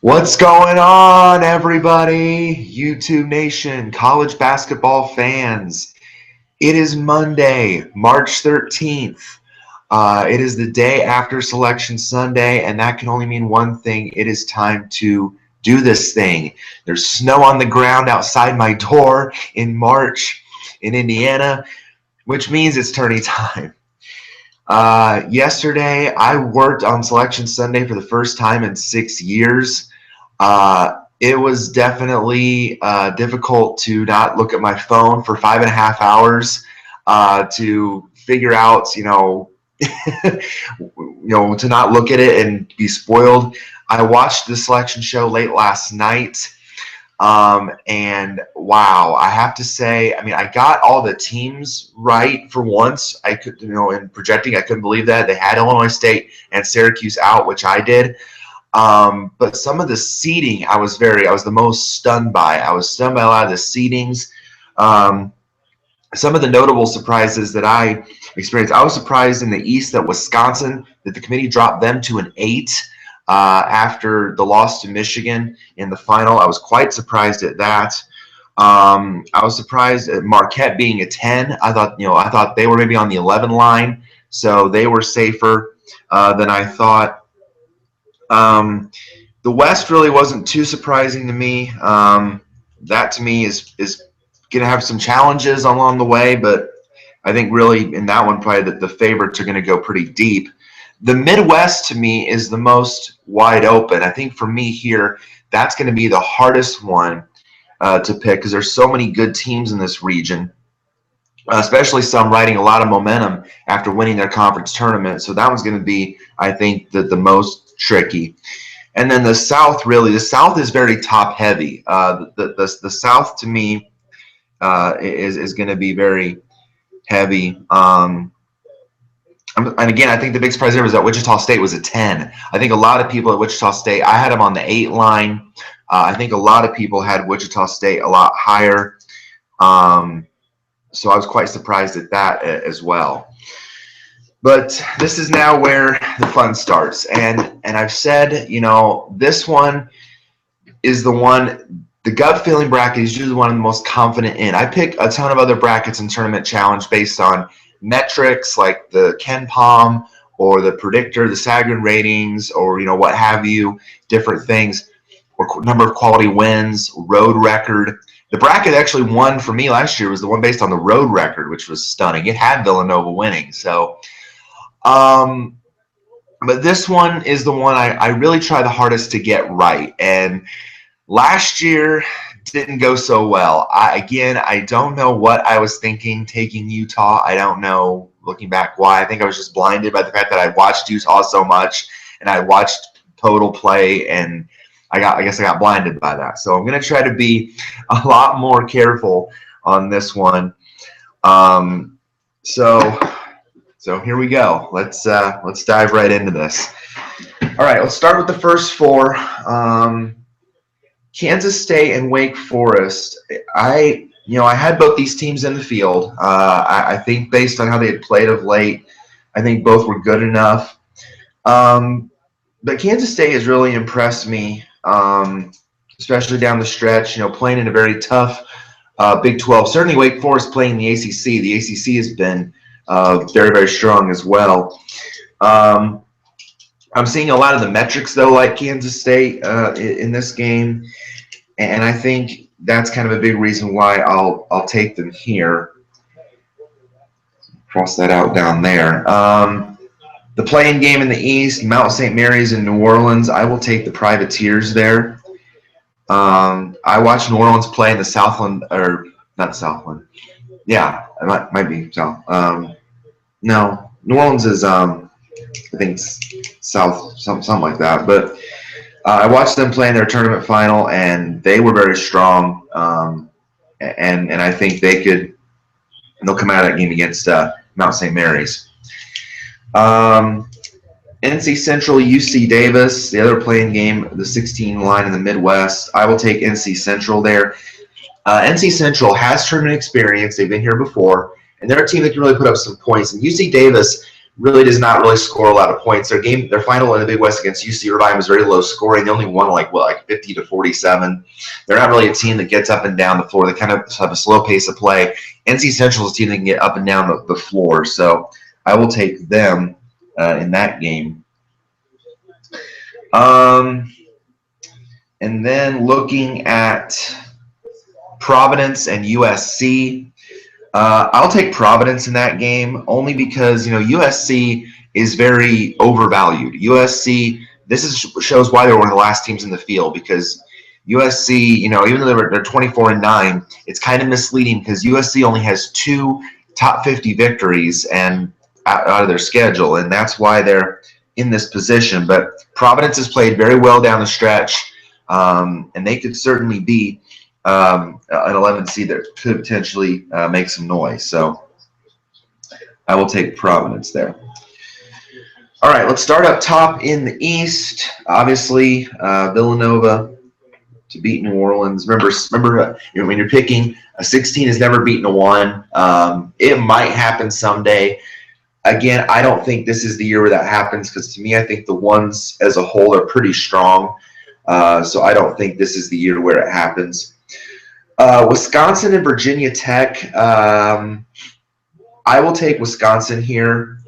What's going on, everybody? YouTube Nation, college basketball fans. It is Monday, March 13th. It is the day after Selection Sunday, and that can only mean one thing. It is time to do this thing. There's snow on the ground outside my door in March in Indiana, which means it's tourney time. Yesterday, I worked on Selection Sunday for the first time in 6 years. It was definitely difficult to not look at my phone for 5.5 hours to figure out, to not look at it and be spoiled. I watched the selection show late last night, and wow, I have to say, I got all the teams right for once. I could, in projecting, I couldn't believe that they had Illinois State and Syracuse out, which I did. But some of the seeding, I was the most stunned by. I was stunned by a lot of the seedings. Some of the notable surprises that I experienced, I was surprised in the East that Wisconsin, that the committee dropped them to an 8 after the loss to Michigan in the final. I was quite surprised at that. I was surprised at Marquette being a 10. I thought they were maybe on the 11 line, so they were safer than I thought. The West really wasn't too surprising to me. That to me is going to have some challenges along the way, but I think really in that one probably the favorites are going to go pretty deep. The Midwest to me is the most wide open. I think for me here, that's going to be the hardest one to pick because there's so many good teams in this region, especially some riding a lot of momentum after winning their conference tournament. So that one's going to be, I think, the most tricky. And then the South is very top heavy. The South to me is going to be very heavy. And again, I think the big surprise there was that Wichita State was a 10. I think a lot of people at Wichita State, I had them on the 8 line. I think a lot of people had Wichita State a lot higher. So I was quite surprised at that as well. But this is now where the fun starts. And I've said, this one is the one, the gut feeling bracket is usually one I'm the most confident in. I pick a ton of other brackets in Tournament Challenge based on metrics like the Ken Palm or the predictor, the Sagarin ratings, or, what have you, different things, or number of quality wins, road record. The bracket actually won for me last year was the one based on the road record, which was stunning. It had Villanova winning. So, but this one is the one I really try the hardest to get right. And last year didn't go so well. I don't know what I was thinking taking Utah. I don't know, looking back, why. I think I was just blinded by the fact that I watched Utah so much and I watched total play, and I guess I got blinded by that. So I'm going to try to be a lot more careful on this one. So here we go. Let's dive right into this. All right, let's start with the first four. Kansas State and Wake Forest. I had both these teams in the field. I think based on how they had played of late, I think both were good enough. But Kansas State has really impressed me, especially down the stretch, playing in a very tough Big 12. Certainly Wake Forest playing in the ACC. The ACC has been very, very strong as well. I'm seeing a lot of the metrics, though, like Kansas State in this game, and I think that's kind of a big reason why I'll take them here. Cross that out down there. The playing game in the East, Mount St. Mary's in New Orleans. I will take the Privateers there. I watched New Orleans play in the Southland, or not Southland. Yeah, it might be South. No, New Orleans is, I think, South, something like that. But I watched them play in their tournament final, and they were very strong. And I think they'll come out of that game against Mount St. Mary's. NC Central, UC Davis, the other playing game, the 16 line in the Midwest. I will take NC Central there. NC Central has tournament experience. They've been here before, and they're a team that can really put up some points. And UC Davis really does not really score a lot of points. Their final in the Big West against UC Irvine was very low scoring. They only won like 50-47. They're not really a team that gets up and down the floor. They kind of have a slow pace of play. NC Central is a team that can get up and down the floor. So I will take them in that game. And then looking at Providence and USC, I'll take Providence in that game only because USC is very overvalued. USC, shows why they're one of the last teams in the field, because USC, even though they're 24-9, it's kind of misleading because USC only has 2 top 50 victories and out of their schedule, and that's why they're in this position. But Providence has played very well down the stretch, and they could certainly be an 11 seed that could potentially make some noise. So I will take Providence there. All right, let's start up top in the East. Obviously, Villanova to beat New Orleans. Remember, when you're picking, a 16 has never beaten a 1. It might happen someday. Again, I don't think this is the year where that happens, because to me, I think the 1s as a whole are pretty strong. So I don't think this is the year where it happens. Wisconsin and Virginia Tech. I will take Wisconsin here.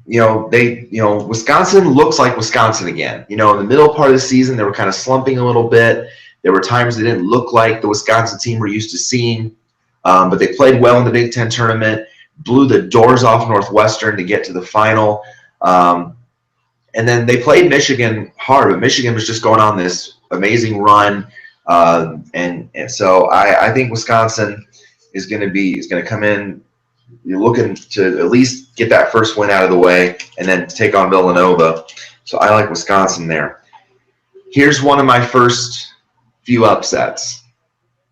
Wisconsin looks like Wisconsin again. In the middle part of the season, they were kind of slumping a little bit. There were times they didn't look like the Wisconsin team we're used to seeing, but they played well in the Big Ten tournament, blew the doors off Northwestern to get to the final. And then they played Michigan hard, but Michigan was just going on this amazing run. And so I think Wisconsin is going to come in. You're looking to at least get that first win out of the way and then take on Villanova. So I like Wisconsin there. Here's one of my first few upsets.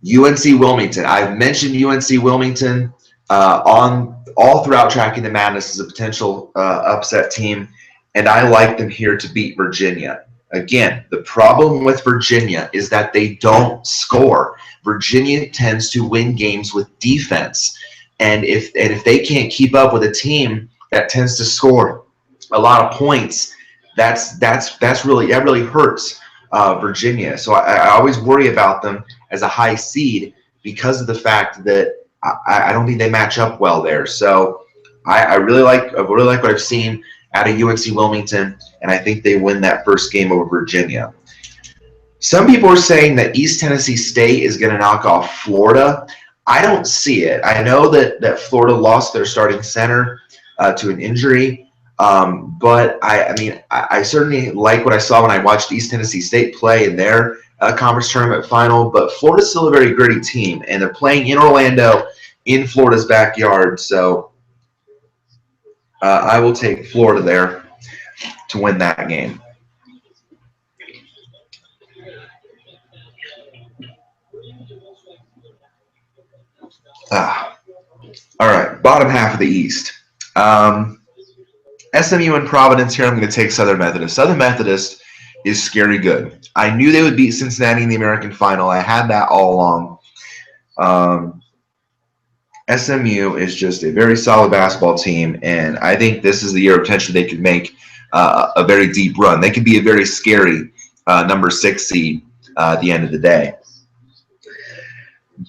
UNC Wilmington. I've mentioned UNC Wilmington on all throughout Tracking the Madness as a potential upset team, and I like them here to beat Virginia. Again, the problem with Virginia is that they don't score. Virginia tends to win games with defense. And if they can't keep up with a team that tends to score a lot of points, that really hurts Virginia. So I always worry about them as a high seed because of the fact that I don't think they match up well there. So I really like what I've seen out of UNC Wilmington, and I think they win that first game over Virginia. Some people are saying that East Tennessee State is going to knock off Florida. I don't see it. I know that Florida lost their starting center to an injury, but I certainly like what I saw when I watched East Tennessee State play in their conference tournament final. But Florida's still a very gritty team, and they're playing in Orlando, in Florida's backyard. So I will take Florida there to win that game. All right, bottom half of the East. SMU and Providence here. I'm going to take Southern Methodist. Southern Methodist is scary good. I knew they would beat Cincinnati in the American Final. I had that all along. SMU is just a very solid basketball team, and I think this is the year potentially they could make a very deep run. They could be a very scary number 6 seed at the end of the day.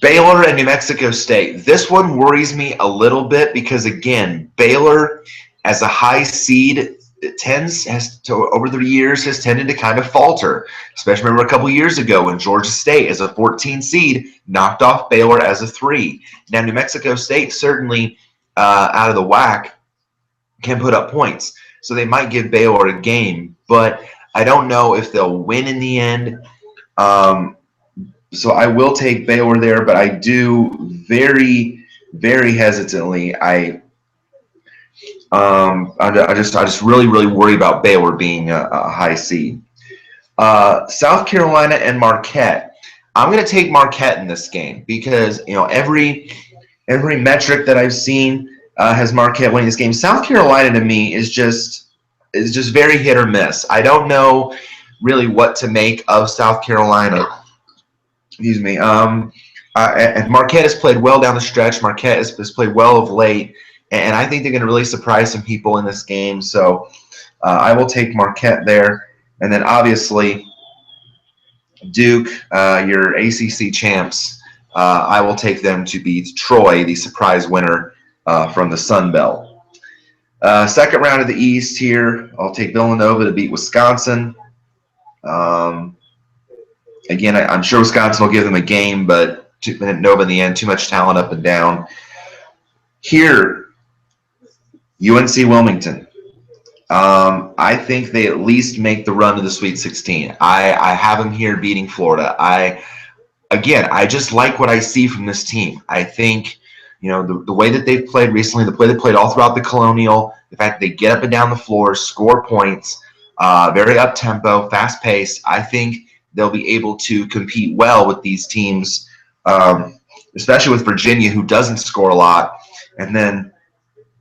Baylor and New Mexico State. This one worries me a little bit because, again, Baylor as a high seed over the years has tended to kind of falter. Especially remember a couple years ago when Georgia State as a 14 seed knocked off Baylor as a 3. Now New Mexico State certainly out of the whack can put up points. So they might give Baylor a game, but I don't know if they'll win in the end. So I will take Baylor there, but I do very, very hesitantly. I just really worry about Baylor being a high seed. South Carolina and Marquette. I'm going to take Marquette in this game because every metric that I've seen has Marquette winning this game. South Carolina to me is just very hit or miss. I don't know really what to make of South Carolina. Excuse me. And Marquette has played well down the stretch. Marquette has played well of late. and I think they're going to really surprise some people in this game. So I will take Marquette there. And then obviously Duke, your ACC champs, I will take them to beat Troy, the surprise winner from the Sun Belt. Second round of the East here, I'll take Villanova to beat Wisconsin. Again, I'm sure Wisconsin will give them a game, but Nova in the end, too much talent up and down. Here, UNC Wilmington. I think they at least make the run to the Sweet 16. I have them here beating Florida. I just like what I see from this team. I think, the way that they've played recently, the play they played all throughout the Colonial, the fact that they get up and down the floor, score points, very up-tempo, fast-paced, I think they'll be able to compete well with these teams, especially with Virginia, who doesn't score a lot. And then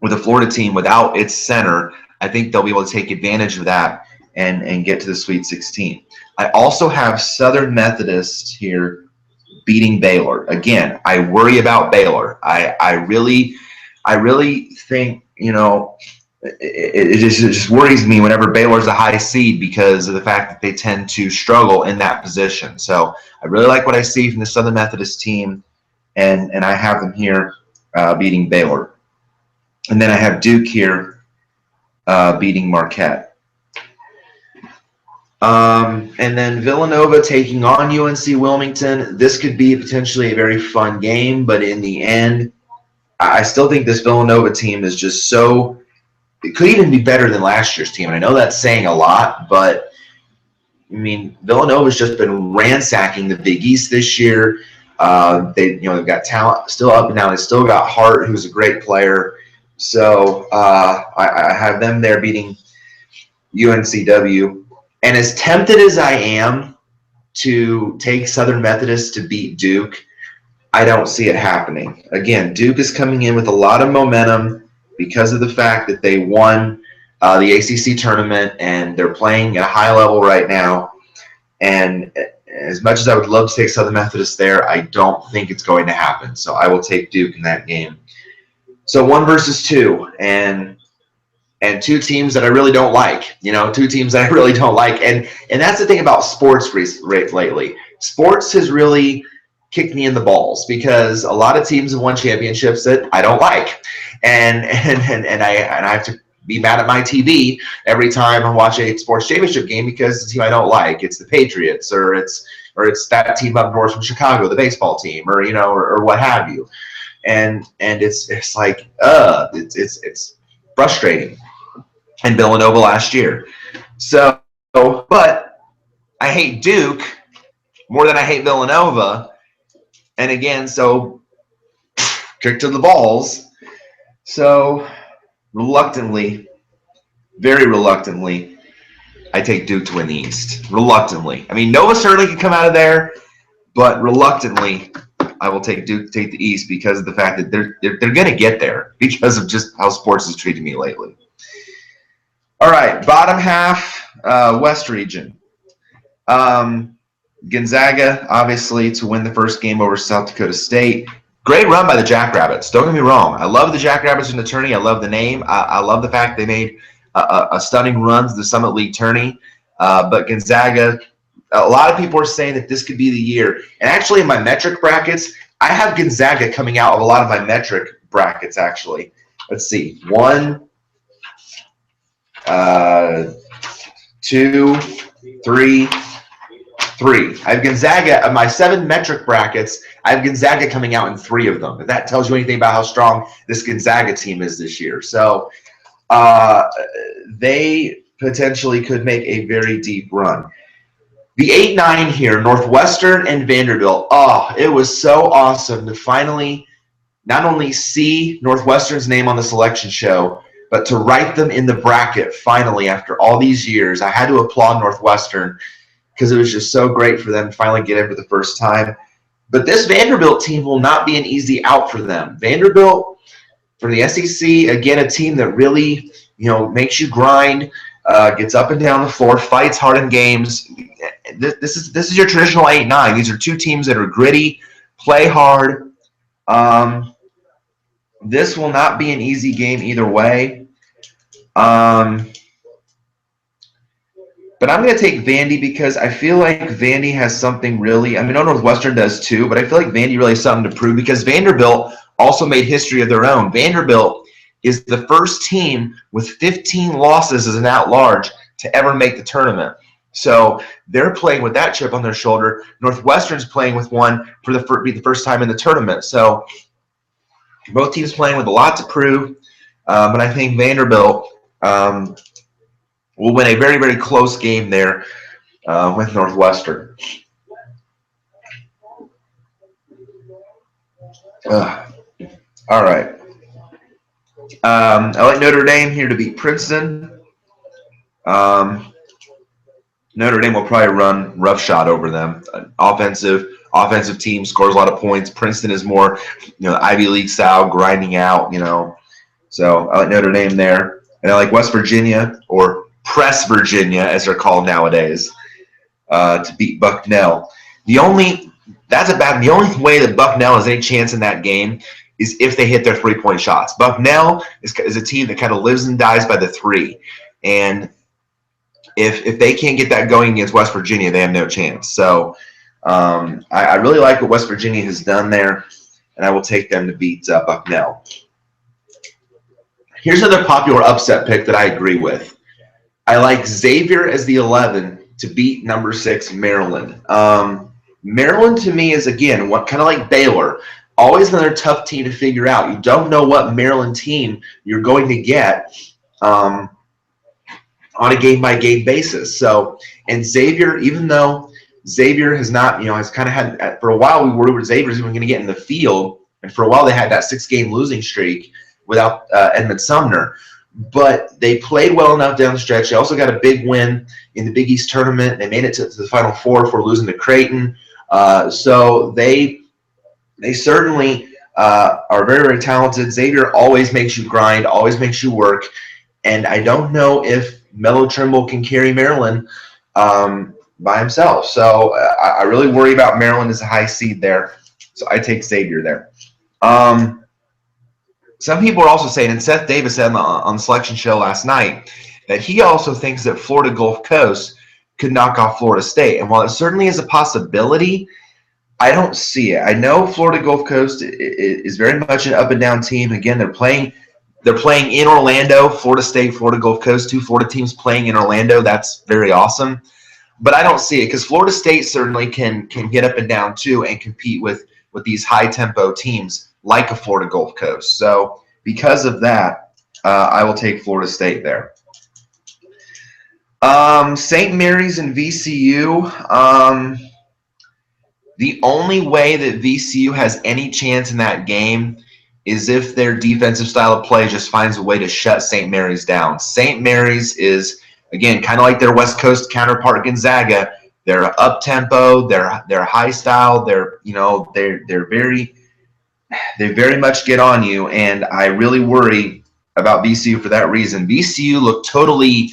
with a Florida team without its center, I think they'll be able to take advantage of that and get to the Sweet 16. I also have Southern Methodist here beating Baylor. Again, I worry about Baylor. I really think, it just worries me whenever Baylor's a high seed because of the fact that they tend to struggle in that position. So I really like what I see from the Southern Methodist team, and I have them here beating Baylor. And then I have Duke here beating Marquette. And then Villanova taking on UNC Wilmington. This could be potentially a very fun game, but in the end, I still think this Villanova team is just so – it could even be better than last year's team. And I know that's saying a lot, but, Villanova's just been ransacking the Big East this year. They've got talent still up and down. They still got Hart, who's a great player. So I have them there beating UNCW. And as tempted as I am to take Southern Methodist to beat Duke, I don't see it happening. Again, Duke is coming in with a lot of momentum because of the fact that they won the ACC tournament and they're playing at a high level right now. And as much as I would love to take Southern Methodist there, I don't think it's going to happen. So I will take Duke in that game. So 1 versus 2, and two teams that I really don't like. Two teams that I really don't like. And that's the thing about sports lately. Sports has really kicked me in the balls because a lot of teams have won championships that I don't like. And I have to be mad at my TV every time I watch a sports championship game because it's a team I don't like. It's the Patriots or it's that team up north from Chicago, the baseball team, or what have you. And it's like it's frustrating. And Villanova last year. So, but I hate Duke more than I hate Villanova. And again, so kick to the balls. So reluctantly, very reluctantly, I take Duke to win the East. Reluctantly. Nova certainly can come out of there, but reluctantly, I will take Duke to take the East because of the fact that they're going to get there because of just how sports has treated me lately. All right, bottom half, West region. Gonzaga, obviously, to win the first game over South Dakota State. Great run by the Jackrabbits. Don't get me wrong. I love the Jackrabbits in the tourney. I love the name. I love the fact they made a stunning run to the Summit League tourney. But Gonzaga, a lot of people are saying that this could be the year. And actually, in my metric brackets, I have Gonzaga coming out of a lot of my metric brackets, actually. Let's see. 1, 2, 3, 3. I have Gonzaga of my 7 metric brackets. I have Gonzaga coming out in 3 of them. If that tells you anything about how strong this Gonzaga team is this year. So they potentially could make a very deep run. The 8-9 here, Northwestern and Vanderbilt. Oh, it was so awesome to finally not only see Northwestern's name on the selection show, but to write them in the bracket finally after all these years. I had to applaud Northwestern because it was just so great for them to finally get in for the first time. But this Vanderbilt team will not be an easy out for them. Vanderbilt, from the SEC, again, a team that really, makes you grind, gets up and down the floor, fights hard in games. This is your traditional 8-9. These are two teams that are gritty, play hard. This will not be an easy game either way. Um, but I'm going to take Vandy because I feel like Vandy has something really. I mean, I know Northwestern does too, but I feel like Vandy really has something to prove because Vanderbilt also made history of their own. Vanderbilt is the first team with 15 losses as an at-large to ever make the tournament. So they're playing with that chip on their shoulder. Northwestern's playing with one for the first time in the tournament. So both teams playing with a lot to prove. But I think Vanderbilt will win a very, very close game there with Northwestern. All right. I like Notre Dame here to beat Princeton. Notre Dame will probably run roughshod over them. Offensive team scores a lot of points. Princeton is more, Ivy League style, grinding out. So I like Notre Dame there, and I like West Virginia or Press Virginia as they're called nowadays to beat Bucknell. The only way that Bucknell has any chance in that game is if they hit their 3-point shots. Bucknell is a team that kind of lives and dies by the three, and if they can't get that going against West Virginia, they have no chance. So I really like what West Virginia has done there, and I will take them to beat Bucknell. Here's another popular upset pick that I agree with. I like Xavier as the 11 to beat number 6 Maryland. Maryland to me is, again, kind of like Baylor, always another tough team to figure out. You don't know what Maryland team you're going to get on a game-by-game basis. So, and Xavier, even though Xavier has not, has kind of had, for a while we were Xavier's even going to get in the field, and for a while they had that 6-game losing streak without Edmund Sumner. But they played well enough down the stretch. They also got a big win in the Big East tournament. They made it to the Final Four for losing to Creighton. So they certainly are very, very talented. Xavier always makes you grind, always makes you work. And I don't know if Melo Trimble can carry Maryland by himself. So I really worry about Maryland as a high seed there. So I take Xavier there. Some people are also saying, and Seth Davis said on the selection show last night, that he also thinks that Florida Gulf Coast could knock off Florida State. And while it certainly is a possibility, I don't see it. I know Florida Gulf Coast is very much an up and down team. Again, they're playing in Orlando. Florida State, Florida Gulf Coast, 2 Florida teams playing in Orlando. That's very awesome. But I don't see it because Florida State certainly can get up and down too and compete with these high tempo teams like a Florida Gulf Coast. So because of that, I will take Florida State there. St. Mary's and VCU. The only way that VCU has any chance in that game is if their defensive style of play just finds a way to shut St. Mary's down. St. Mary's is, again, kind of like their West Coast counterpart Gonzaga. They're up tempo. They're high style. They very much get on you, and I really worry about VCU for that reason. VCU looked totally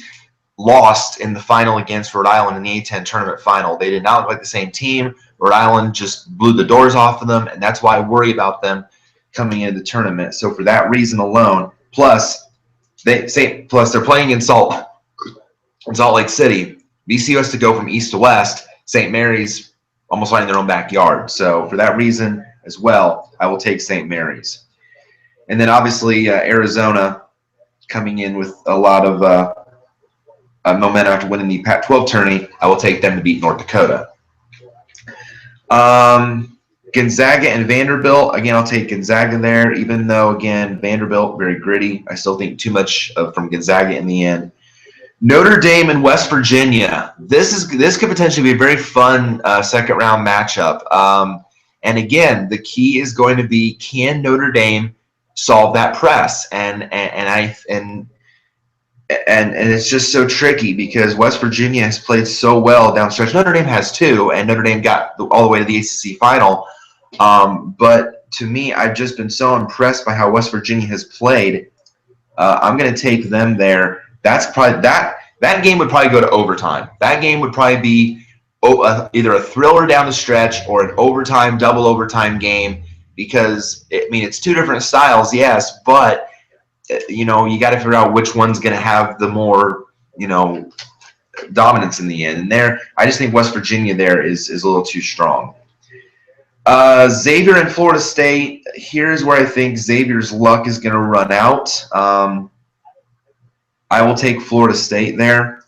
lost in the final against Rhode Island in the A-10 tournament final. They did not look like the same team. Rhode Island just blew the doors off of them, and that's why I worry about them coming into the tournament. So for that reason alone, plus they're playing in Salt Lake City. VCU has to go from east to west. St. Mary's almost right in their own backyard. So for that reason as well, I will take St. Mary's. And then obviously Arizona coming in with a lot of momentum after winning the Pac-12 tourney. I will take them to beat North Dakota. Gonzaga and Vanderbilt. Again, I'll take Gonzaga there, even though, again, Vanderbilt, very gritty. I still think too much from Gonzaga in the end. Notre Dame and West Virginia. This could potentially be a very fun second-round matchup. And again, the key is going to be, can Notre Dame solve that press? And it's just so tricky because West Virginia has played so well down stretch. Notre Dame has too, and Notre Dame got all the way to the ACC final. But to me, I've just been so impressed by how West Virginia has played. I'm going to take them there. That's probably that game would probably go to overtime. That game would probably be either a thriller down the stretch or an overtime, double overtime game. because I mean it's two different styles, yes, but you know you got to figure out which one's going to have the more dominance in the end. And there, I just think West Virginia there is a little too strong. Xavier and Florida State. Here's where I think Xavier's luck is going to run out. I will take Florida State there.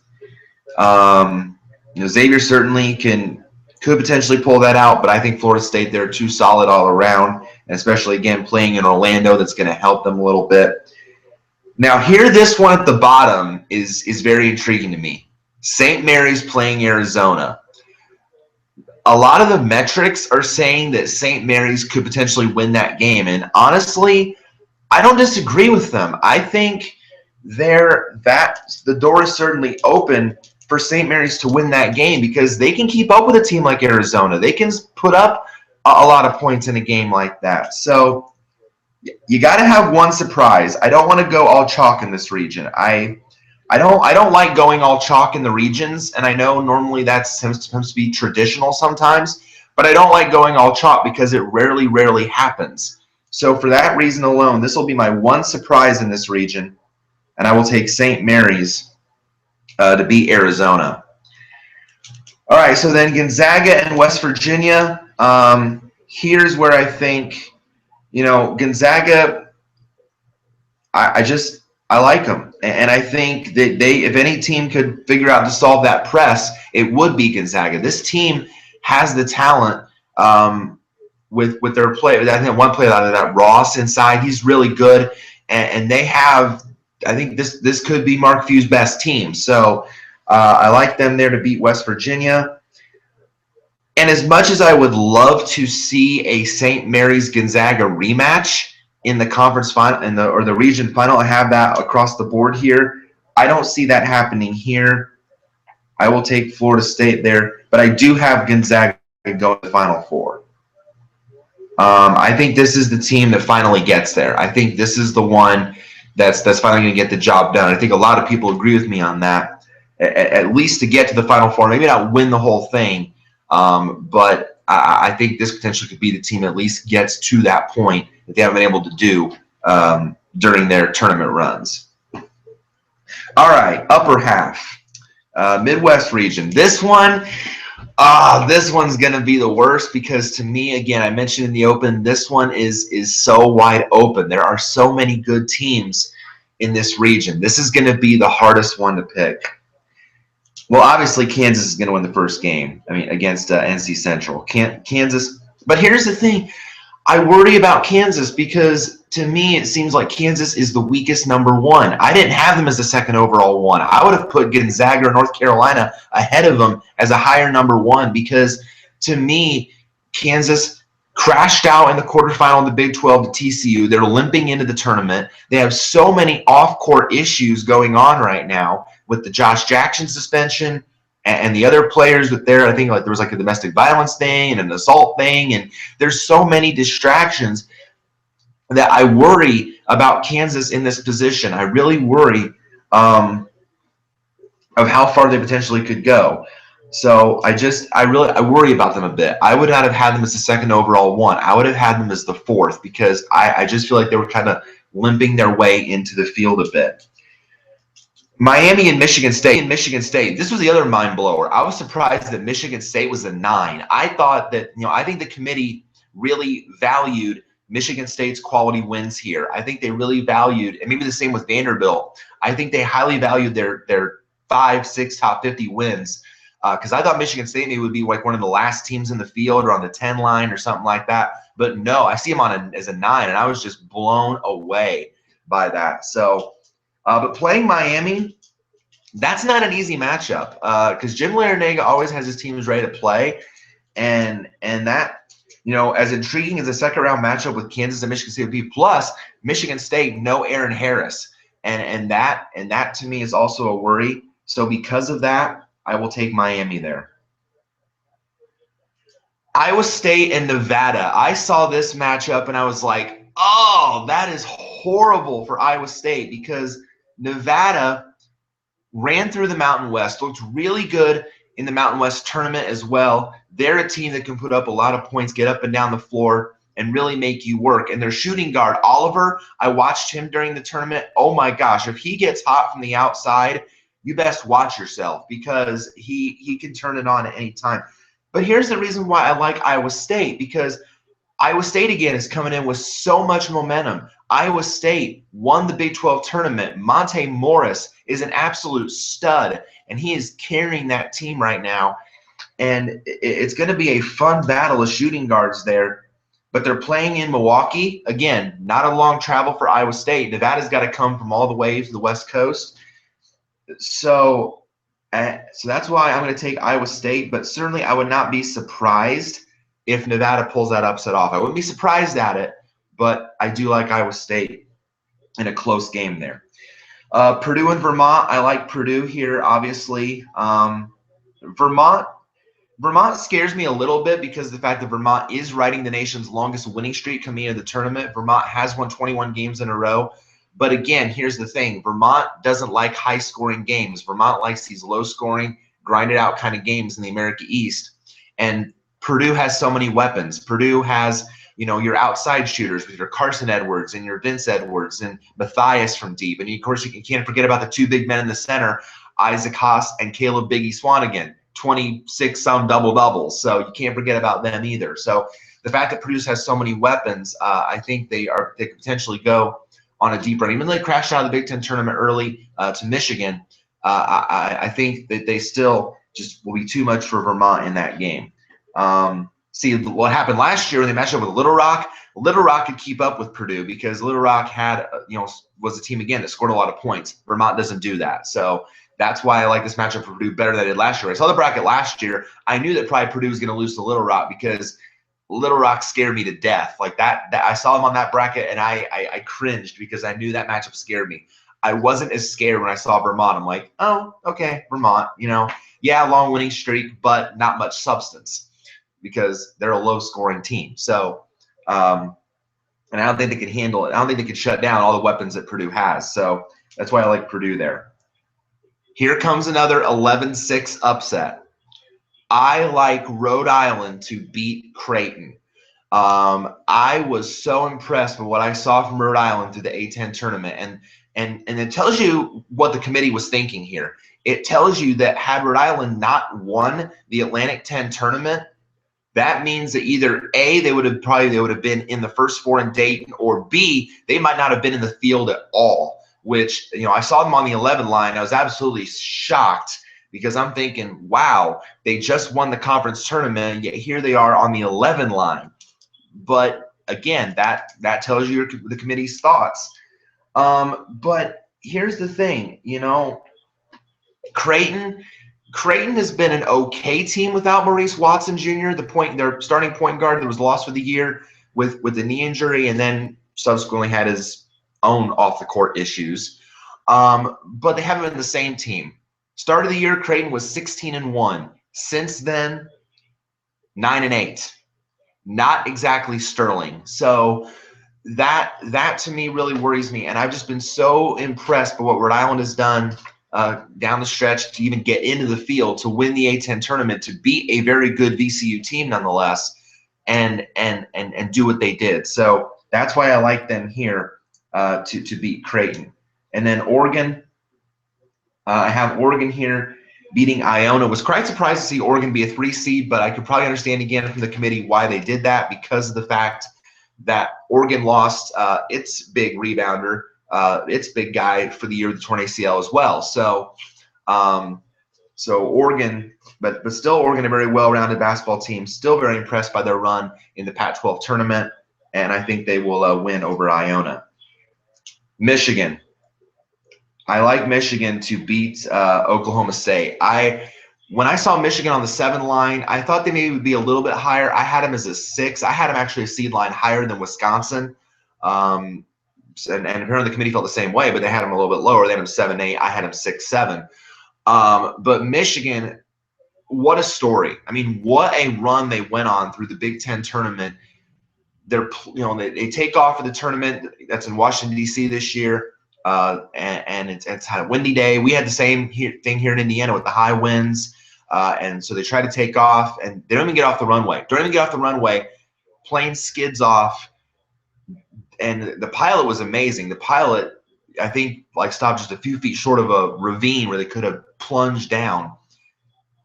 Xavier certainly could potentially pull that out, but I think Florida State, they're too solid all around, and especially again playing in Orlando, that's going to help them a little bit. Now here, this one at the bottom is very intriguing to me. St. Mary's playing Arizona. A lot of the metrics are saying that St. Mary's could potentially win that game, and honestly, I don't disagree with them. I think the door is certainly open for St. Mary's to win that game because they can keep up with a team like Arizona. They can put up a lot of points in a game like that. So you got to have one surprise. I don't want to go all chalk in this region. I don't like going all chalk in the regions, and I know normally that's supposed to be traditional sometimes, but I don't like going all chalk because it rarely happens. So for that reason alone, this will be my one surprise in this region, and I will take St. Mary's to beat Arizona. All right, so then Gonzaga and West Virginia. Here's where I think, Gonzaga, I like them. And I think that if any team could figure out to solve that press, it would be Gonzaga. This team has the talent with their play. I think one player out of that, Ross inside, he's really good. And they have, I think this could be Mark Few's best team. So I like them there to beat West Virginia. And as much as I would love to see a St. Mary's Gonzaga rematch in the conference final or the region final, I have that across the board here. I don't see that happening here. I will take Florida State there, but I do have Gonzaga going to the Final Four. I think this is the team that finally gets there. I think this is the one that's finally going to get the job done. I think a lot of people agree with me on that. At least to get to the Final Four, maybe not win the whole thing, but I think this potentially could be the team that at least gets to that point that they haven't been able to do during their tournament runs. All right, upper half, Midwest region. This one's going to be the worst because to me, again, I mentioned in the open, this one is so wide open. There are so many good teams in this region. This is going to be the hardest one to pick. Well, obviously, Kansas is going to win the first game. I mean, against NC Central. Kansas. But here's the thing. I worry about Kansas because, to me, it seems like Kansas is the weakest number one. I didn't have them as the second overall one. I would have put Gonzaga or North Carolina ahead of them as a higher number one because, to me, Kansas crashed out in the quarterfinal of the Big 12 to TCU. They're limping into the tournament. They have so many off-court issues going on right now with the Josh Jackson suspension and the other players with I think there was like a domestic violence thing and an assault thing, and there's so many distractions that I worry about Kansas in this position. I really worry of how far they potentially could go. So I worry about them a bit. I would not have had them as the second overall one. I would have had them as the fourth because I just feel like they were kind of limping their way into the field a bit. Miami and Michigan State. This was the other mind blower. I was surprised that Michigan State was a 9. I thought that, I think the committee really valued Michigan State's quality wins here. I think they really valued, and maybe the same with Vanderbilt. I think they highly valued their 5, 6 top 50 wins because I thought Michigan State maybe would be like one of the last teams in the field or on the 10 line or something like that. But no, I see them as a 9, and I was just blown away by that. So. But playing Miami, that's not an easy matchup because Jim Larrañaga always has his teams ready to play, and that, as intriguing as a second-round matchup with Kansas and Michigan State would be, plus Michigan State, no Aaron Harris, and that to me is also a worry. So because of that, I will take Miami there. Iowa State and Nevada. I saw this matchup and I was like, oh, that is horrible for Iowa State because Nevada ran through the Mountain West, looked really good in the Mountain West tournament as well. They're a team that can put up a lot of points, get up and down the floor, and really make you work. And their shooting guard, Oliver, I watched him during the tournament. Oh my gosh, if he gets hot from the outside, you best watch yourself, because he can turn it on at any time. But here's the reason why I like Iowa State, because Iowa State, again, is coming in with so much momentum. Iowa State won the Big 12 tournament. Monte Morris is an absolute stud, and he is carrying that team right now. And it's going to be a fun battle of shooting guards there. But they're playing in Milwaukee. Again, not a long travel for Iowa State. Nevada's got to come from all the way to the West Coast. So that's why I'm going to take Iowa State. But certainly I would not be surprised if Nevada pulls that upset off. I wouldn't be surprised at it, but I do like Iowa State in a close game there. Purdue and Vermont, I like Purdue here, obviously. Vermont scares me a little bit because of the fact that Vermont is riding the nation's longest winning streak coming into the tournament. Vermont has won 21 games in a row. But again, here's the thing. Vermont doesn't like high-scoring games. Vermont likes these low-scoring, grinded-out kind of games in the America East. And Purdue has so many weapons. Purdue has, your outside shooters with your Carson Edwards and your Vince Edwards and Matthias from deep. And, of course, you can't forget about the two big men in the center, Isaac Haas and Caleb Biggie Swanigan, 26-some double-doubles. So you can't forget about them either. So the fact that Purdue has so many weapons, I think they could potentially go on a deep run. Even though they crashed out of the Big Ten tournament early to Michigan, I think that they still just will be too much for Vermont in that game. See what happened last year when they matched up with Little Rock. Little Rock could keep up with Purdue because Little Rock had, was a team again that scored a lot of points. Vermont doesn't do that. So that's why I like this matchup for Purdue better than I did last year. I saw the bracket last year. I knew that probably Purdue was going to lose to Little Rock because Little Rock scared me to death. Like that I saw them on that bracket and I cringed because I knew that matchup scared me. I wasn't as scared when I saw Vermont. I'm like, oh, okay, Vermont, yeah, long winning streak, but not much substance because they're a low-scoring team. So, and I don't think they can handle it. I don't think they can shut down all the weapons that Purdue has. So that's why I like Purdue there. Here comes another 11-6 upset. I like Rhode Island to beat Creighton. I was so impressed with what I saw from Rhode Island through the A10 tournament, and it tells you what the committee was thinking here. It tells you that had Rhode Island not won the Atlantic 10 tournament, that means that either A, they would have been in the first four in Dayton, or B, they might not have been in the field at all. Which, I saw them on the 11 line. I was absolutely shocked because I'm thinking, wow, they just won the conference tournament, yet here they are on the 11 line. But again, that tells you the committee's thoughts. But here's the thing, Creighton has been an okay team without Maurice Watson Jr., their starting point guard that was lost for the year with the knee injury, and then subsequently had his own off-the-court issues. But they haven't been the same team. Start of the year, Creighton was 16-1. Since then, 9-8. Not exactly sterling. So that to me really worries me. And I've just been so impressed by what Rhode Island has done down the stretch to even get into the field, to win the A10 tournament, to beat a very good VCU team nonetheless, and do what they did. So that's why I like them here to beat Creighton. And then Oregon, I have Oregon here beating Iona. Was quite surprised to see Oregon be a 3 seed, but I could probably understand again from the committee why they did that, because of the fact that Oregon lost its big rebounder, its big guy for the year with the torn ACL as well. So, Oregon, but still Oregon, a very well-rounded basketball team. Still very impressed by their run in the Pac-12 tournament, and I think they will win over Iona. Michigan. I like Michigan to beat Oklahoma State. When I saw Michigan on the 7 line, I thought they maybe would be a little bit higher. I had them as a 6. I had them actually a seed line higher than Wisconsin. And apparently the committee felt the same way, but they had them a little bit lower. They had them 7-8. I had them 6-7. But Michigan, what a story. I mean, what a run they went on through the Big Ten tournament. They take off for the tournament that's in Washington, D.C. this year. And it's had a windy day. We had the same thing here in Indiana with the high winds. And so they try to take off, and they don't even get off the runway. plane skids off, and the pilot was amazing. The pilot, I think, like stopped just a few feet short of a ravine where they could have plunged down.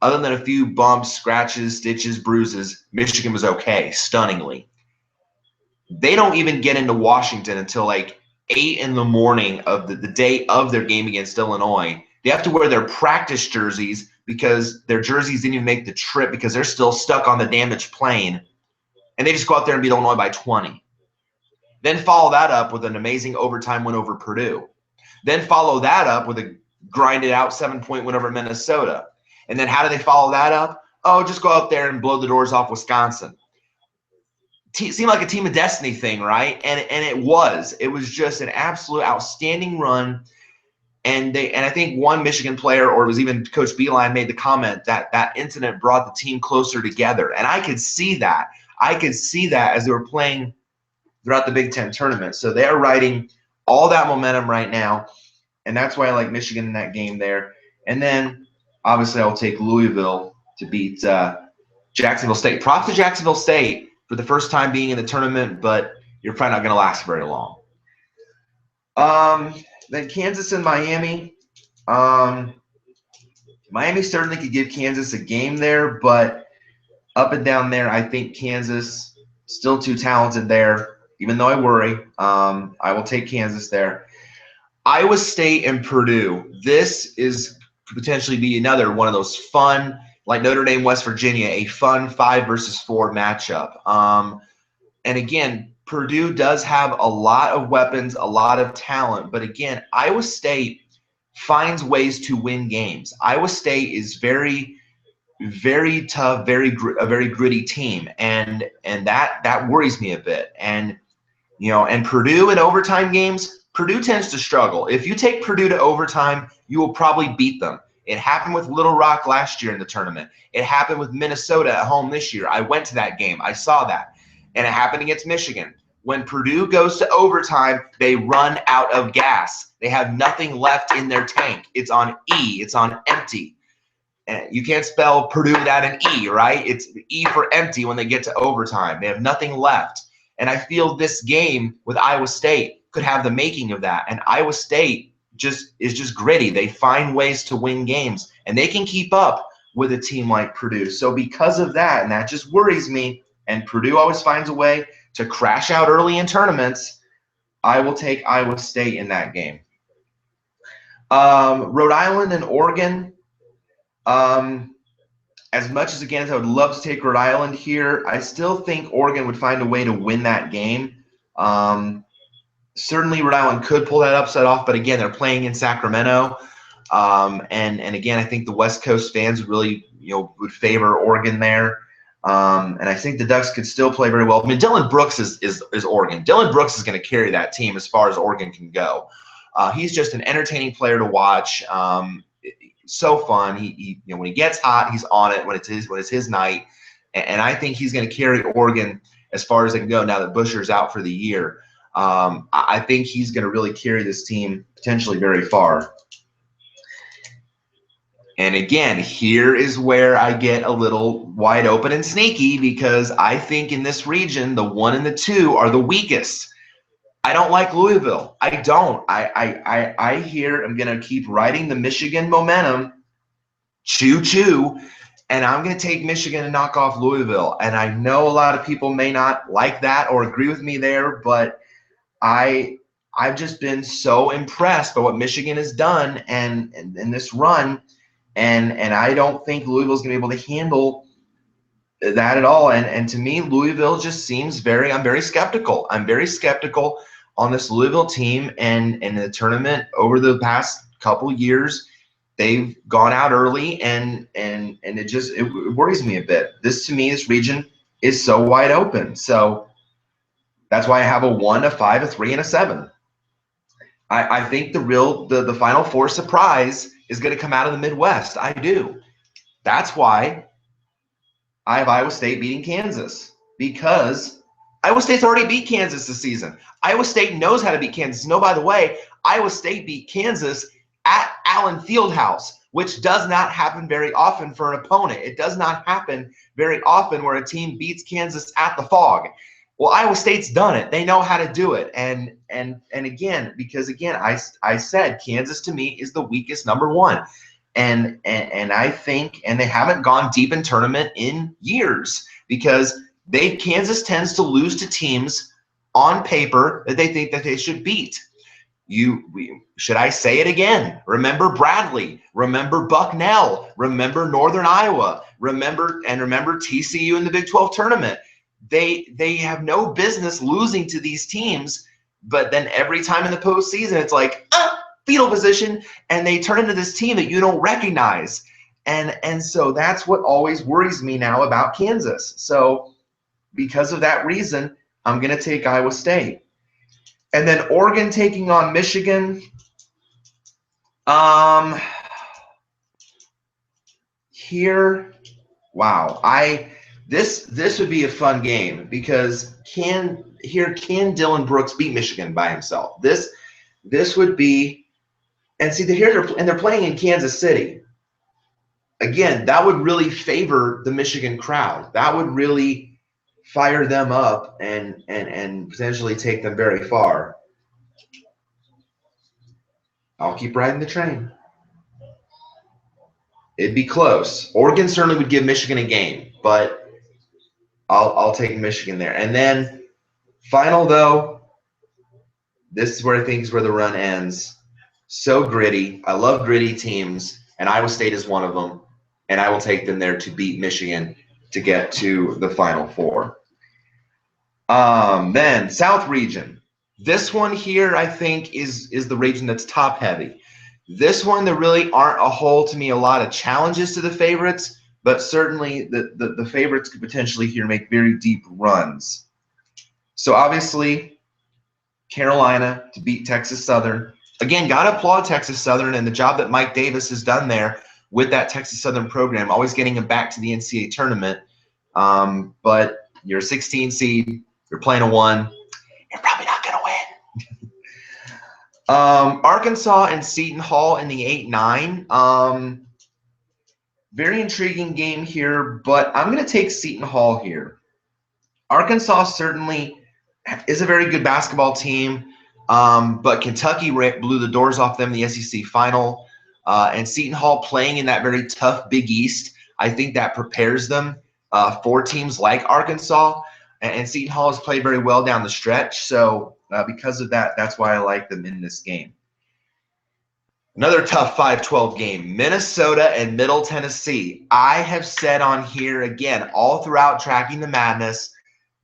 Other than a few bumps, scratches, stitches, bruises, Michigan was okay, stunningly. They don't even get into Washington until like 8 in the morning of the day of their game against Illinois. They have to wear their practice jerseys because their jerseys didn't even make the trip because they're still stuck on the damaged plane. And they just go out there and beat Illinois by 20. Then follow that up with an amazing overtime win over Purdue. Then follow that up with a grinded out 7-point win over Minnesota. And then how do they follow that up? Oh, just go out there and blow the doors off Wisconsin. Seemed like a team of destiny thing, right? And it was. It was just an absolute outstanding run. And I think one Michigan player, or it was even Coach Beeline, made the comment that that incident brought the team closer together. And I could see that. I could see that as they were playing throughout the Big Ten tournament. So they are riding all that momentum right now. And that's why I like Michigan in that game there. And then, obviously, I'll take Louisville to beat Jacksonville State. Props to Jacksonville State for the first time being in the tournament, but you're probably not going to last very long. Then Kansas and Miami. Miami certainly could give Kansas a game there, but up and down there, I think Kansas still too talented there, even though I worry. I will take Kansas there. Iowa State and Purdue. This is could potentially be another one of those fun, like Notre Dame, West Virginia, a fun 5 versus 4 matchup. And again, Purdue does have a lot of weapons, a lot of talent. But again, Iowa State finds ways to win games. Iowa State is very, very tough, a very gritty team, and that worries me a bit. And and Purdue in overtime games, Purdue tends to struggle. If you take Purdue to overtime, you will probably beat them. It happened with Little Rock last year in the tournament. It happened with Minnesota at home this year. I went to that game. I saw that. And it happened against Michigan. When Purdue goes to overtime, they run out of gas. They have nothing left in their tank. It's on E. It's on empty. And you can't spell Purdue without an E, right? It's E for empty when they get to overtime. They have nothing left. And I feel this game with Iowa State could have the making of that. And Iowa State is just gritty. They find ways to win games, and they can keep up with a team like Purdue. So because of that, and that just worries me, and Purdue always finds a way to crash out early in tournaments, I will take Iowa State in that game. Rhode Island and Oregon. As much as, again, as I would love to take Rhode Island here, I still think Oregon would find a way to win that game. Certainly Rhode Island could pull that upset off, but again, they're playing in Sacramento. And again, I think the West Coast fans would really, would favor Oregon there. And I think the Ducks could still play very well. I mean, Dylan Brooks is Oregon. Dylan Brooks is going to carry that team as far as Oregon can go. He's just an entertaining player to watch. So fun. He when he gets hot, he's on it when it's his night. And I think he's going to carry Oregon as far as they can go now that Busher's out for the year. I think he's going to really carry this team potentially very far. And again, here is where I get a little wide open and sneaky, because I think in this region, the 1 and the 2 are the weakest. I don't like Louisville. I don't. I here am going to keep riding the Michigan momentum, choo-choo, and I'm going to take Michigan and knock off Louisville. And I know a lot of people may not like that or agree with me there, but I've just been so impressed by what Michigan has done and in this run, and I don't think Louisville's going to be able to handle that at all. And to me, Louisville just seems I'm very skeptical. I'm very skeptical on this Louisville team, and in the tournament over the past couple years, they've gone out early, and it worries me a bit. This region is so wide open. So that's why I have a 1, a 5, a 3, and a 7. I think the Final Four surprise is going to come out of the Midwest. I do. That's why I have Iowa State beating Kansas, because Iowa State's already beat Kansas this season. Iowa State knows how to beat Kansas. No, by the way, Iowa State beat Kansas at Allen Fieldhouse, which does not happen very often for an opponent. It does not happen very often where a team beats Kansas at the Phog. Well, Iowa State's done it. They know how to do it. And again, because again, I said Kansas to me is the weakest number one. And I think, and they haven't gone deep in tournament in years because Kansas tends to lose to teams on paper that they think that they should beat. Should I say it again? Remember Bradley, remember Bucknell, remember Northern Iowa, remember TCU in the Big 12 tournament. They have no business losing to these teams, but then every time in the postseason, it's like fetal position, and they turn into this team that you don't recognize. And so that's what always worries me now about Kansas. So because of that reason, I'm going to take Iowa State. And then Oregon taking on Michigan. Here, wow. This would be a fun game because can Dylan Brooks beat Michigan by himself? This would be. And see, they're playing in Kansas City. Again, that would really favor the Michigan crowd. That would really fire them up and potentially take them very far. I'll keep riding the train. It'd be close. Oregon certainly would give Michigan a game, but I'll take Michigan there. And then final though, this is where I think is where the run ends. So gritty. I love gritty teams, and Iowa State is one of them. And I will take them there to beat Michigan to get to the Final Four. Then South region. This one here, I think, is the region that's top heavy. This one, there really aren't to me a lot of challenges to the favorites, but certainly the favorites could potentially here make very deep runs. So obviously, Carolina to beat Texas Southern. Again, got to applaud Texas Southern and the job that Mike Davis has done there with that Texas Southern program, always getting them back to the NCAA tournament. But you're a 16 seed, you're playing a 1, you're probably not going to win. Arkansas and Seton Hall in the 8-9. Very intriguing game here, but I'm going to take Seton Hall here. Arkansas certainly is a very good basketball team. But Kentucky blew the doors off them in the SEC final. And Seton Hall playing in that very tough Big East, I think that prepares them for teams like Arkansas. And Seton Hall has played very well down the stretch. So because of that, that's why I like them in this game. Another tough 5-12 game, Minnesota and Middle Tennessee. I have said on here, again, all throughout Tracking the Madness,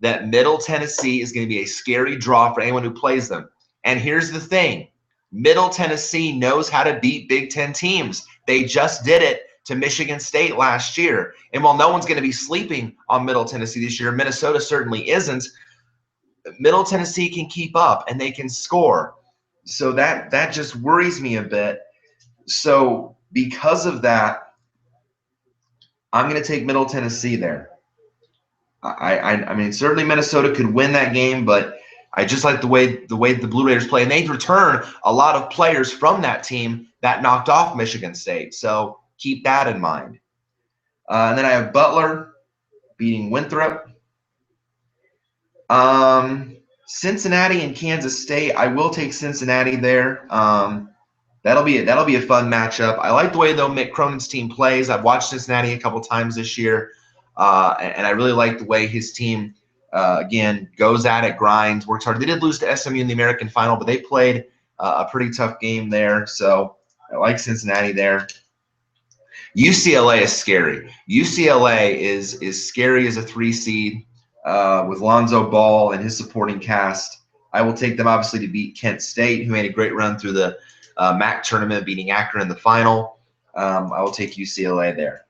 that Middle Tennessee is going to be a scary draw for anyone who plays them. And here's the thing. Middle Tennessee knows how to beat Big Ten teams. They just did it to Michigan State last year. And while no one's going to be sleeping on Middle Tennessee this year, Minnesota certainly isn't, Middle Tennessee can keep up and they can score. So that just worries me a bit. So because of that, I'm going to take Middle Tennessee there. I mean, certainly Minnesota could win that game, but I just like the way the Blue Raiders play, and they return a lot of players from that team that knocked off Michigan State. So keep that in mind. And then I have Butler beating Winthrop. Cincinnati and Kansas State. I will take Cincinnati there. That'll be a fun matchup. I like the way though Mick Cronin's team plays. I've watched Cincinnati a couple times this year, and I really like the way his team. Again, goes at it, grinds, works hard. They did lose to SMU in the American final, but they played a pretty tough game there. So I like Cincinnati there. UCLA is scary. UCLA is scary as a 3 seed with Lonzo Ball and his supporting cast. I will take them obviously to beat Kent State, who made a great run through the MAC tournament, beating Akron in the final. I will take UCLA there.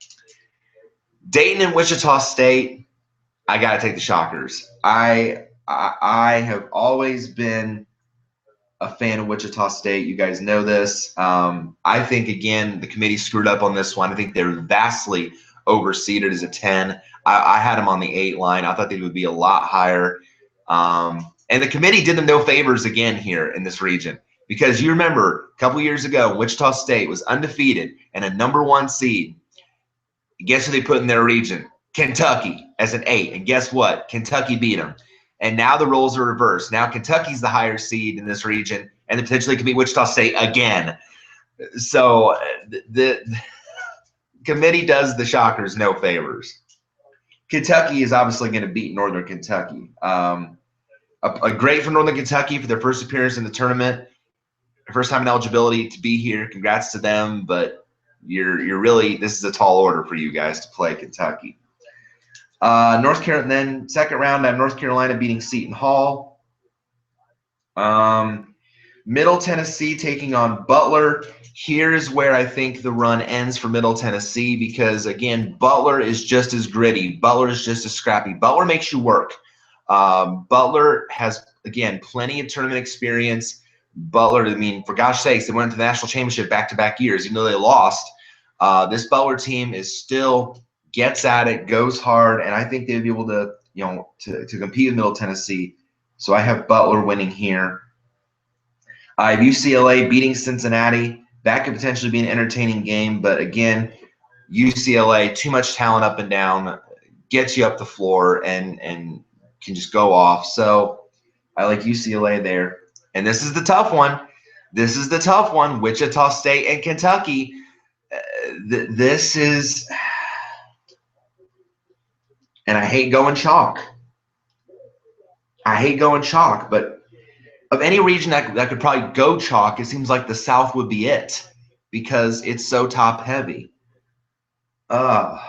Dayton and Wichita State. I got to take the Shockers. I have always been a fan of Wichita State. You guys know this. I think, again, the committee screwed up on this one. I think they're vastly overseeded as a 10. I had them on the 8 line. I thought they would be a lot higher. And the committee did them no favors again here in this region. Because you remember a couple years ago, Wichita State was undefeated and a #1 seed. Guess who they put in their region? Kentucky as an 8. And guess what? Kentucky beat them. And now the roles are reversed. Now Kentucky's the higher seed in this region and potentially can beat Wichita State again. So the committee does the Shockers no favors. Kentucky is obviously going to beat Northern Kentucky. A great for Northern Kentucky for their first appearance in the tournament. First time in eligibility to be here. Congrats to them, but you're really, this is a tall order for you guys to play Kentucky. North Carolina, then second round, I have North Carolina beating Seton Hall. Middle Tennessee taking on Butler. Here's where I think the run ends for Middle Tennessee because, again, Butler is just as gritty. Butler is just as scrappy. Butler makes you work. Butler has, again, plenty of tournament experience. Butler, I mean, for gosh sakes, they went to the national championship back-to-back years, even though they lost. This Butler team is still gets at it, goes hard, and I think they'd be able to, to compete with Middle Tennessee. So I have Butler winning here. I have UCLA beating Cincinnati. That could potentially be an entertaining game, but again, UCLA, too much talent up and down, gets you up the floor and can just go off. So I like UCLA there. And this is the tough one. This is the tough one. Wichita State and Kentucky. This is, and I hate going chalk. I hate going chalk, but of any region that could probably go chalk, it seems like the South would be it because it's so top heavy. I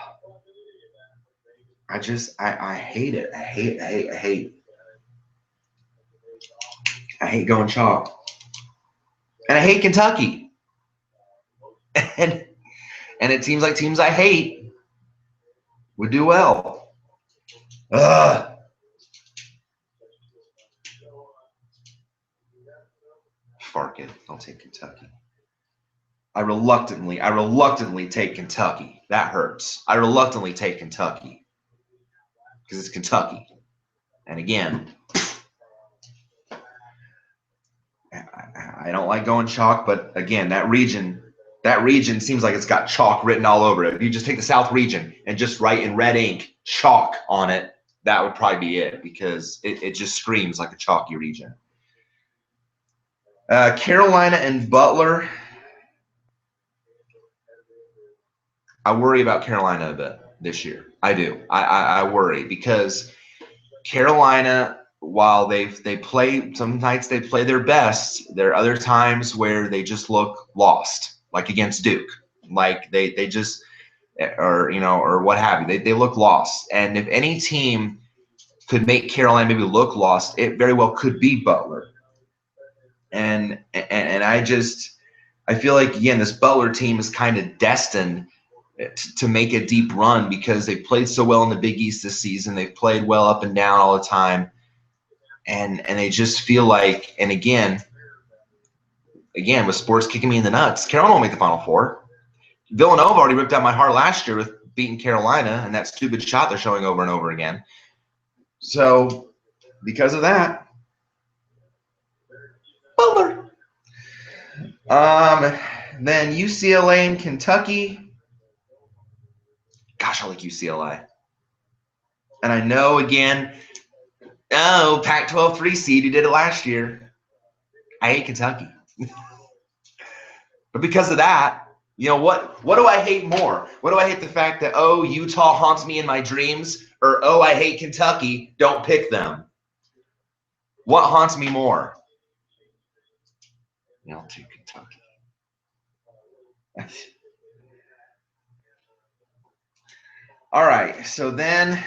hate it. I hate going chalk. And I hate Kentucky. And it seems like teams I hate would do well. Fark it. I'll take Kentucky. I reluctantly take Kentucky. That hurts. I reluctantly take Kentucky because it's Kentucky. And again, I don't like going chalk, but again, that region seems like it's got chalk written all over it. If you just take the South region and just write in red ink chalk on it, that would probably be it because it just screams like a chalky region. Carolina and Butler. I worry about Carolina a bit this year. I do. I worry because Carolina, while they play, some nights they play their best, there are other times where they just look lost, like against Duke. Like they just, or what have you. They look lost. And if any team could make Carolina maybe look lost, it very well could be Butler. And I feel like, again, this Butler team is kind of destined to make a deep run because they played so well in the Big East this season. They've played well up and down all the time. And they just feel like, and again, with sports kicking me in the nuts, Carolina won't make the Final Four. Villanova already ripped out my heart last year with beating Carolina and that stupid shot they're showing over and over again. So because of that, Butler. Then UCLA and Kentucky. Gosh, I like UCLA. And I know, again, Pac-12 3 seed, he did it last year. I hate Kentucky. But because of that, what do I hate more? What do I hate the fact that, Utah haunts me in my dreams? Or, I hate Kentucky, don't pick them? What haunts me more? I'll take Kentucky. All right, so then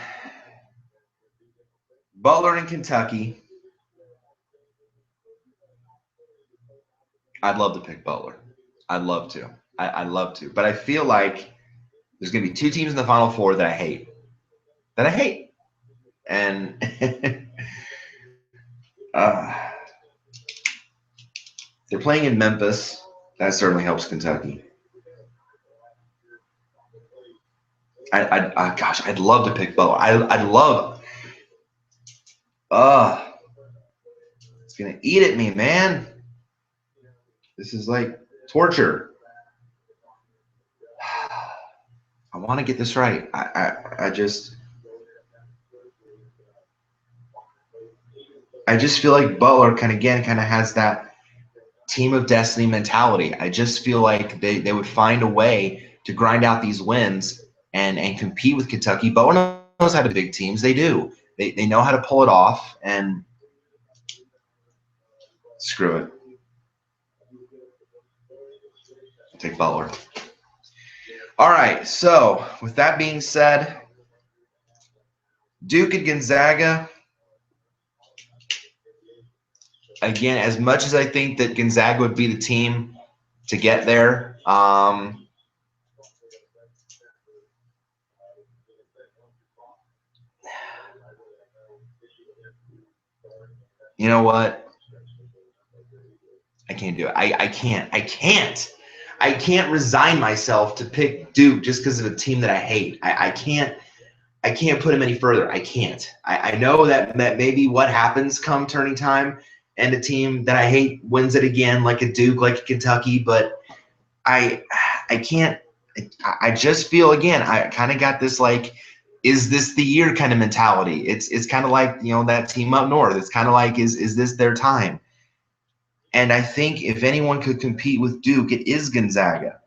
Butler and Kentucky. I'd love to pick Butler. I'd love to. I'd love to. But I feel like there's going to be two teams in the Final Four that I hate. And they're playing in Memphis. That certainly helps Kentucky. I'd love to pick Butler. I'd love. It's gonna eat at me, man. This is like torture. I want to get this right. I just feel like Butler kind of has that team of destiny mentality. I just feel like they would find a way to grind out these wins and compete with Kentucky. Butler knows how to big teams. They do. They know how to pull it off, and screw it. I'll take Butler. All right, so with that being said, Duke and Gonzaga. Again, as much as I think that Gonzaga would be the team to get there, you know what? I can't do it. I can't resign myself to pick Duke just because of a team that I hate. I can't put him any further. I can't. I know that maybe what happens come turning time and a team that I hate wins it again, like a Duke, like a Kentucky, but I can't. I just feel, again, I kind of got this like, is this the year kind of mentality. It's kind of like, that team up north. It's kind of like, is this their time? And I think if anyone could compete with Duke, it is Gonzaga.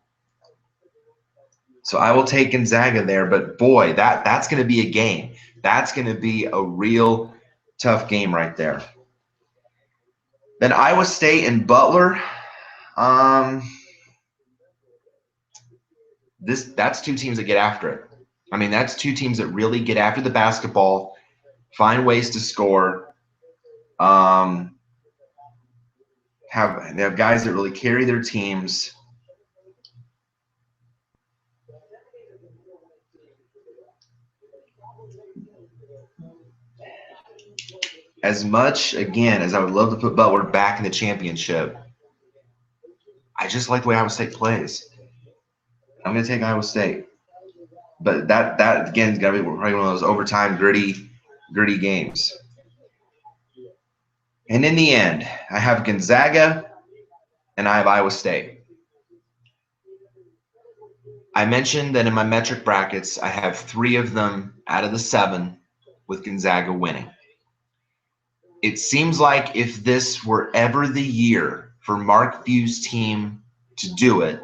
So I will take Gonzaga there. But boy, that's going to be a game. That's going to be a real tough game right there. Then Iowa State and Butler. That's two teams that get after it. I mean, that's two teams that really get after the basketball, find ways to score. They have guys that really carry their teams. As much, again, as I would love to put Butler back in the championship, I just like the way Iowa State plays. I'm going to take Iowa State. But that again, is going to be probably one of those overtime, gritty games. And in the end, I have Gonzaga and I have Iowa State. I mentioned that in my metric brackets, I have 3 of them out of the 7 with Gonzaga winning. It seems like if this were ever the year for Mark Few's team to do it,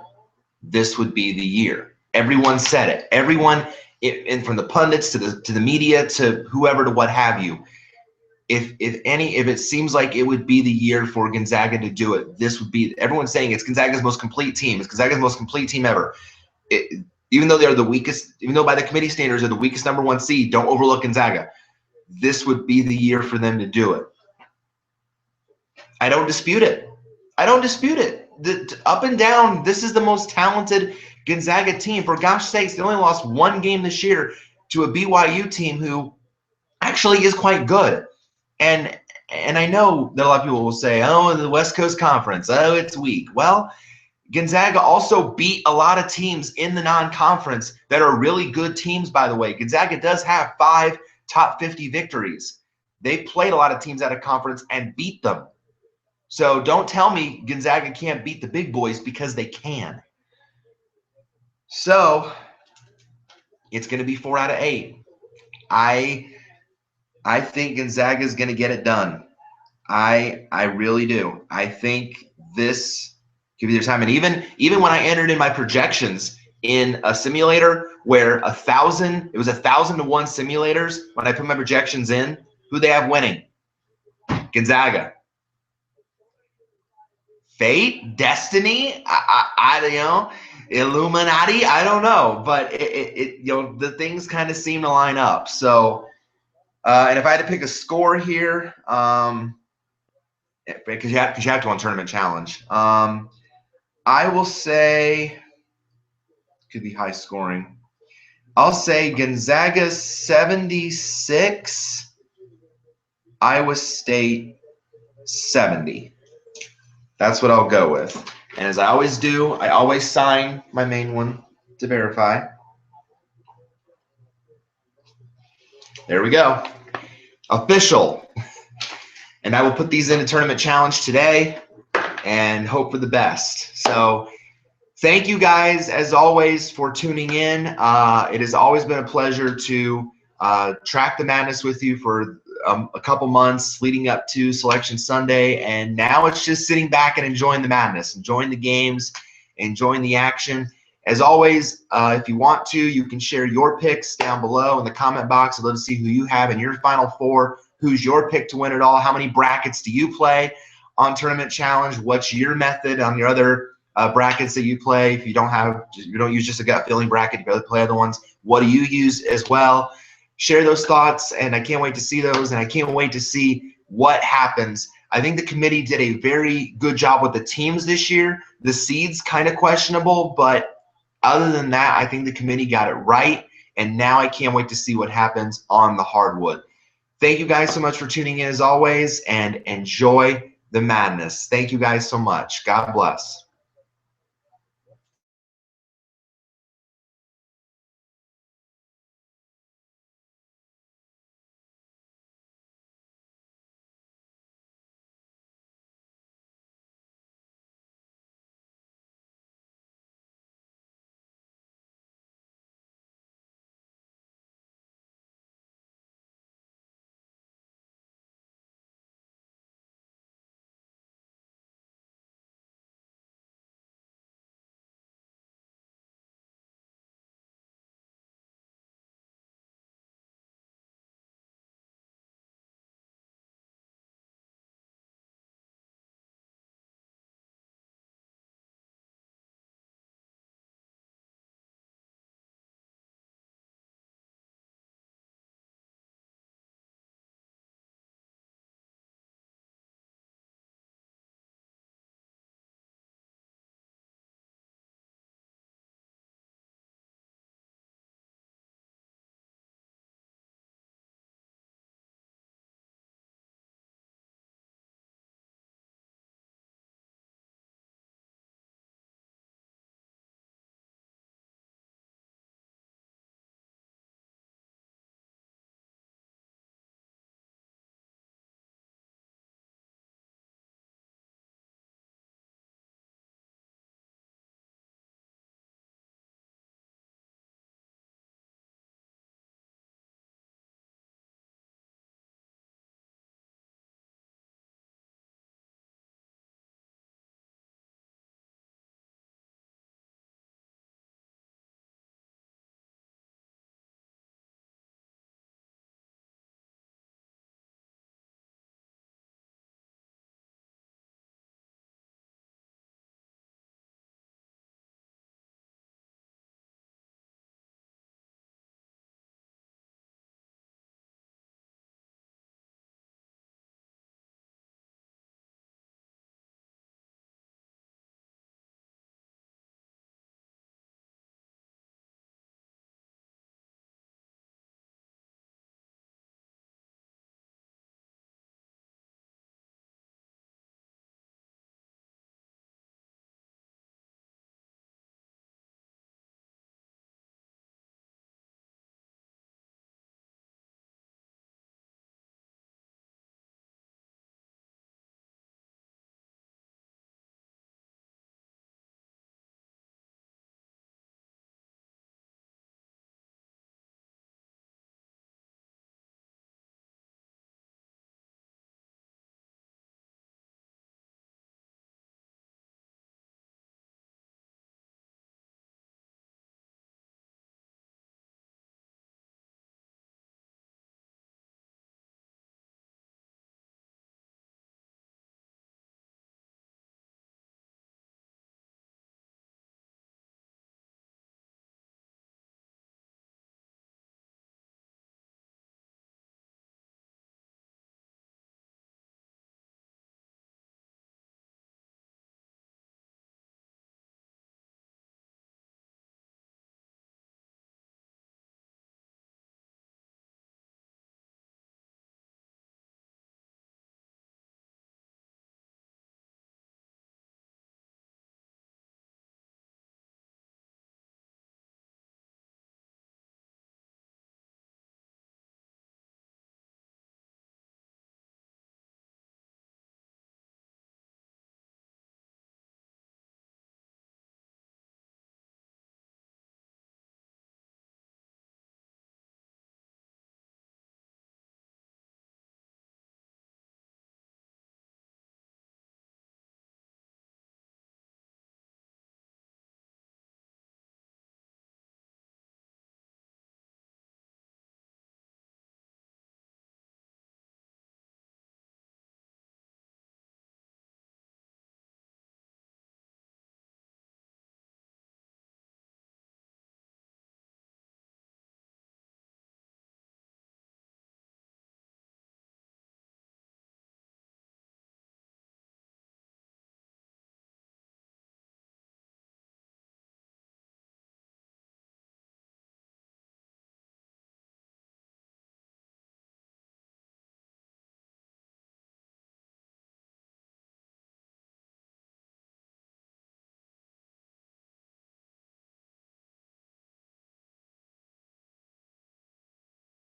this would be the year. Everyone said it. Everyone, and from the pundits to the media to whoever to what have you, if it seems like it would be the year for Gonzaga to do it, this would be. Everyone's saying it's Gonzaga's most complete team. It's Gonzaga's most complete team ever. Even though they're the weakest, even though by the committee standards they're the weakest number 1 seed, don't overlook Gonzaga. This would be the year for them to do it. I don't dispute it. Up and down, this is the most talented Gonzaga team. For gosh sakes, they only lost 1 game this year to a BYU team who actually is quite good. And I know that a lot of people will say, oh, the West Coast Conference, oh, it's weak. Well, Gonzaga also beat a lot of teams in the non-conference that are really good teams, by the way. Gonzaga does have 5 top 50 victories. They played a lot of teams out of conference and beat them. So don't tell me Gonzaga can't beat the big boys, because they can. So it's going to be 4 out of 8. I think Gonzaga is going to get it done. I really do. I think this could be their time. And even when I entered in my projections in a simulator where it was 1,000 to 1 simulators, when I put my projections in, who they have winning? Gonzaga. Fate, destiny, I Illuminati, I don't know, but the things kind of seem to line up. So, and if I had to pick a score here, because you have to on Tournament Challenge, I will say could be high scoring. I'll say Gonzaga 76, Iowa State 70. That's what I'll go with. And as I always do, I always sign my main one to verify. There we go. Official. And I will put these in a Tournament Challenge today. and hope for the best. So thank you guys, as always, for tuning in. It has always been a pleasure to track the madness with you for a couple months leading up to Selection Sunday. And now it's just sitting back and enjoying the madness, enjoying the games, enjoying the action. As always, if you want to, you can share your picks down below in the comment box. I'd love to see who you have in your Final Four. Who's your pick to win it all? How many brackets do you play on Tournament Challenge? What's your method on your other brackets that you play? If you don't use just a gut feeling bracket, you go play other ones. What do you use as well? Share those thoughts, and I can't wait to see those, and I can't wait to see what happens. I think the committee did a very good job with the teams this year. The seeds kind of questionable, but other than that, I think the committee got it right, and now I can't wait to see what happens on the hardwood. Thank you guys so much for tuning in as always, and enjoy the madness. Thank you guys so much. God bless.